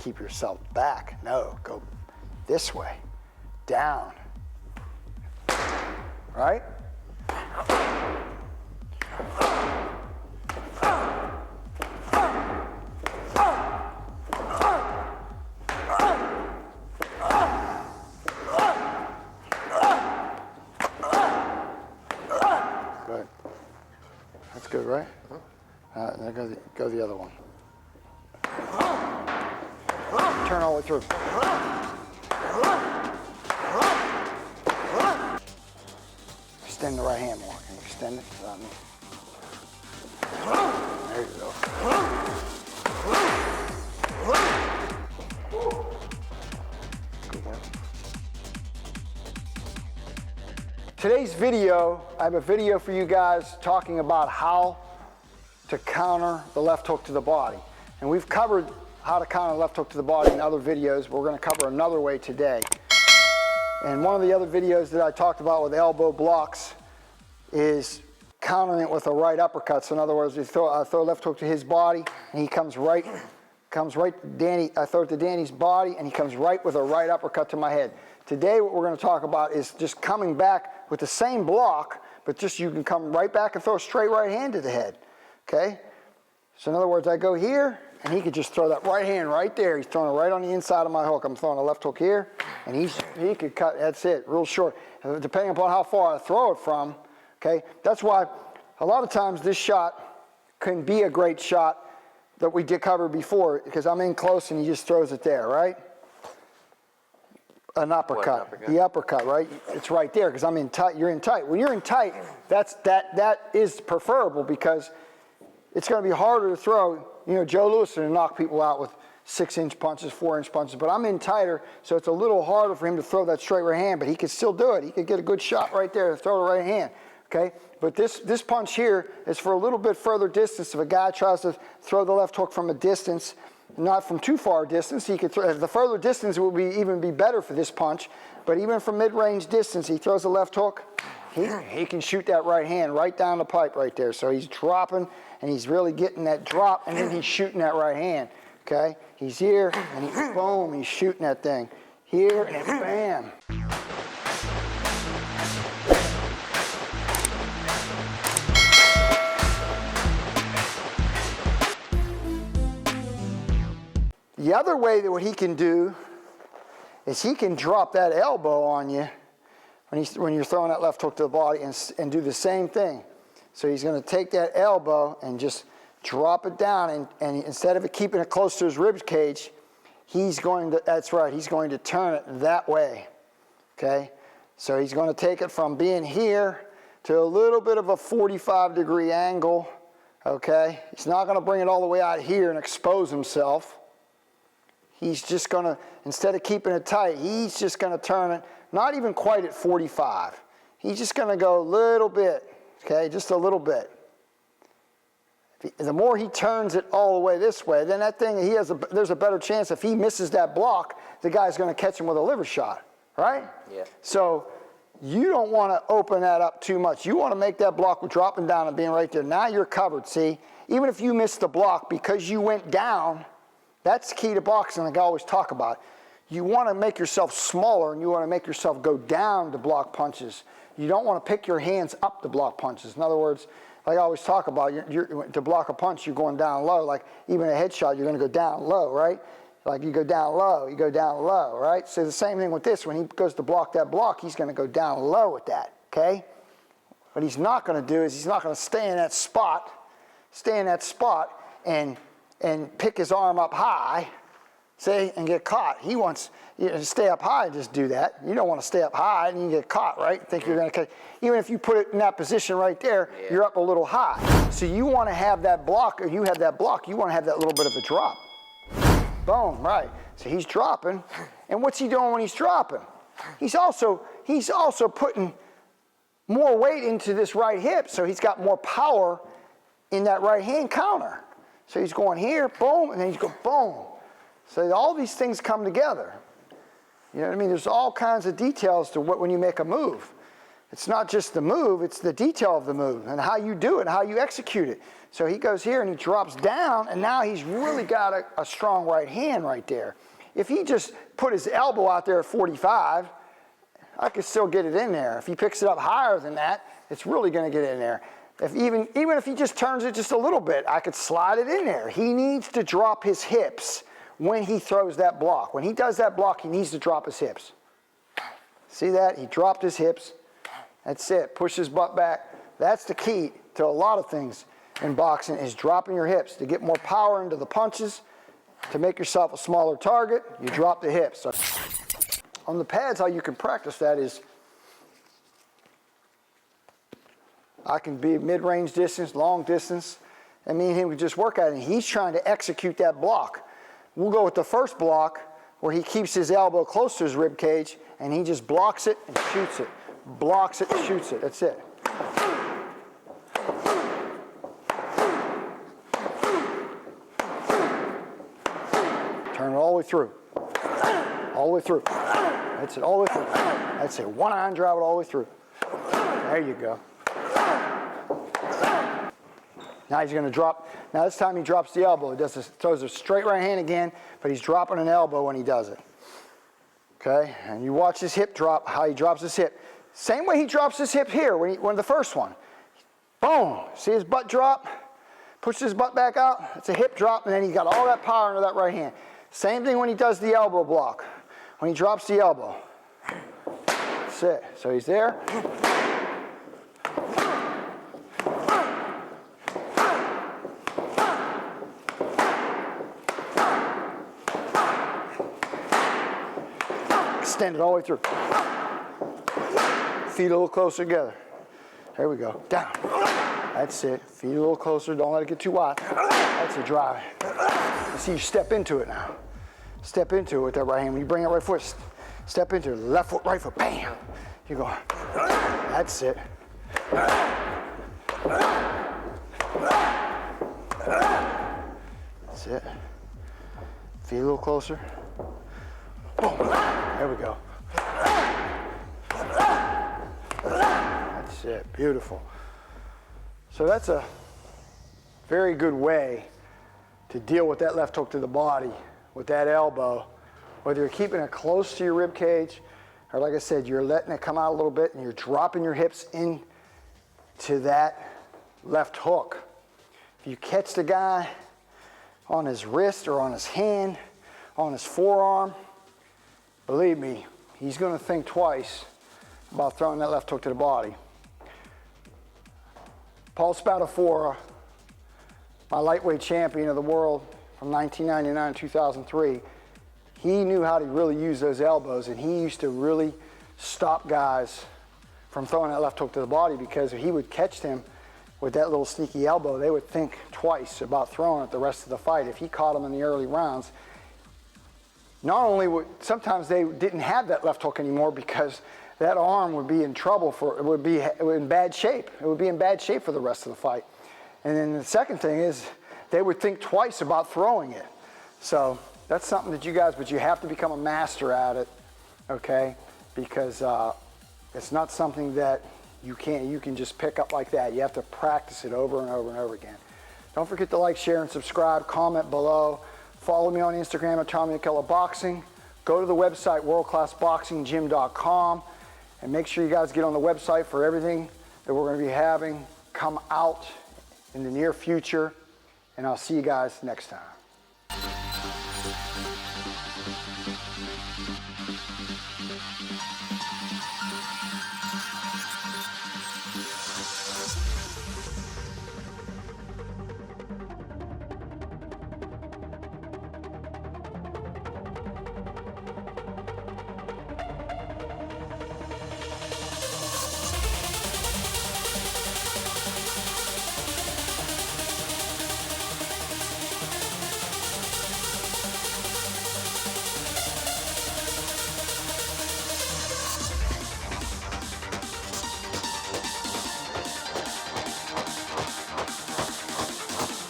keep yourself back. No, go this way, down, right? Good. That's good, right? Now go the other one. Turn all the way through. Extend the right hand more. Can you extend it? Without me? There you go. Good work. Today's video, I have a video for you guys talking about how to counter the left hook to the body. And we've covered how to counter the left hook to the body in other videos. We're going to cover another way today. And one of the other videos that I talked about with elbow blocks is countering it with a right uppercut. So in other words, I throw a left hook to his body, and he comes right Danny, I throw it to Danny's body, and he comes right with a right uppercut to my head. Today what we're going to talk about is just coming back with the same block, but just you can come right back and throw a straight right hand to the head. Okay? So in other words, I go here, and he could just throw that right hand right there. He's throwing it right on the inside of my hook. I'm throwing a left hook here, and he could cut, that's it, real short. Depending upon how far I throw it from, okay? That's why a lot of times this shot can be a great shot that we did cover before, because I'm in close and he just throws it there, right? An uppercut. The uppercut, right? It's right there because I'm in tight. You're in tight. When you're in tight, that is preferable because it's going to be harder to throw. You know, Joe Louis can knock people out with 6-inch punches, 4-inch punches, but I'm in tighter, so it's a little harder for him to throw that straight right hand, but he could still do it. He could get a good shot right there and throw the right hand, okay? But this punch here is for a little bit further distance. If a guy tries to throw the left hook from a distance, not from too far a distance, he could throw, the further distance would even be better for this punch, but even from mid-range distance, he throws the left hook, he can shoot that right hand right down the pipe right there. So he's dropping, and he's really getting that drop, and then he's shooting that right hand, okay? He's here, and boom, he's shooting that thing. Here, and bam. The other way that what he can do is he can drop that elbow on you when you're throwing that left hook to the body and do the same thing. So he's going to take that elbow and just drop it down, and instead of keeping it close to his rib cage, he's going to, that's right, he's going to turn it that way, okay? So he's going to take it from being here to a little bit of a 45-degree angle, okay? He's not going to bring it all the way out here and expose himself. He's just going to, instead of keeping it tight, he's just going to turn it, not even quite at 45. He's just going to go a little bit, okay, just a little bit. The more he turns it all the way this way, then that thing, there's a better chance if he misses that block, the guy's going to catch him with a liver shot, right? Yeah. So you don't want to open that up too much. You want to make that block dropping down and being right there. Now you're covered, see? Even if you missed the block because you went down, that's the key to boxing, like I always talk about. You want to make yourself smaller, and you want to make yourself go down to block punches. You don't want to pick your hands up to block punches. In other words, like I always talk about, to block a punch, you're going down low. Like even a headshot, you're going to go down low, right? Like you go down low, right? So the same thing with this. When he goes to block that block, he's going to go down low with that, okay? What he's not going to do is he's not going to stay in that spot and pick his arm up high, see, and get caught. He wants you to stay up high and just do that. You don't want to stay up high and you get caught, right? Think you're going to catch. Even if you put it in that position right there, you're up a little high. So you want to have that block, or you have that block, you want to have that little bit of a drop. Boom, right. So he's dropping. And what's he doing when he's dropping? He's also putting more weight into this right hip, so he's got more power in that right hand counter. So he's going here, boom, and then he's going boom. So all these things come together. You know what I mean? There's all kinds of details to when you make a move. it's not just the move, it's the detail of the move and how you do it, how you execute it. So he goes here and he drops down, and now he's really got a strong right hand right there. If he just put his elbow out there at 45, I could still get it in there. If he picks it up higher than that, it's really going to get in there. Even if he just turns it just a little bit, I could slide it in there. He needs to drop his hips when he throws that block. When he does that block, he needs to drop his hips. See that? He dropped his hips. That's it. Push his butt back. That's the key to a lot of things in boxing, is dropping your hips to get more power into the punches. To make yourself a smaller target, you drop the hips. So on the pads, how you can practice that is, I can be mid-range distance, long distance, and me and him can just work at it. And he's trying to execute that block. We'll go with the first block where he keeps his elbow close to his rib cage and he just blocks it and shoots it. Blocks it and shoots it. That's it. Turn it all the way through. All the way through. That's it, all the way through. That's it. One iron drive it all the way through. There you go. Now he's going to drop. Now this time he drops the elbow. He throws a straight right hand again, but he's dropping an elbow when he does it. Okay, and you watch his hip drop, how he drops his hip. Same way he drops his hip here when the first one. Boom. See his butt drop? Pushes his butt back out. It's a hip drop, and then he's got all that power into that right hand. Same thing when he does the elbow block. When he drops the elbow. That's it. So he's there. Extend it all the way through. Feet a little closer together. There we go. Down. That's it. Feet a little closer. Don't let it get too wide. That's a drive. You see, you step into it now. Step into it with that right hand. When you bring that right foot, step into it. Left foot, right foot. Bam. You go. That's it. That's it. Feet a little closer. Boom. There we go. That's it. Beautiful. So that's a very good way to deal with that left hook to the body with that elbow, whether you're keeping it close to your rib cage, or like I said, you're letting it come out a little bit and you're dropping your hips into that left hook. If you catch the guy on his wrist or on his hand, on his forearm, believe me, he's going to think twice about throwing that left hook to the body. Paul Spadafora, my lightweight champion of the world from 1999 to 2003, he knew how to really use those elbows, and he used to really stop guys from throwing that left hook to the body, because if he would catch them with that little sneaky elbow, they would think twice about throwing it the rest of the fight. If he caught them in the early rounds, not only would, sometimes they didn't have that left hook anymore because that arm would be in trouble it would be in bad shape. It would be in bad shape for the rest of the fight. And then the second thing is they would think twice about throwing it. So that's something that but you have to become a master at it, okay? Because it's not something that you can just pick up like that. You have to practice it over and over and over again. Don't forget to like, share, and subscribe. Comment below. Follow me on Instagram at Yankello Boxing. Go to the website, worldclassboxinggym.com, and make sure you guys get on the website for everything that we're going to be having come out in the near future. And I'll see you guys next time.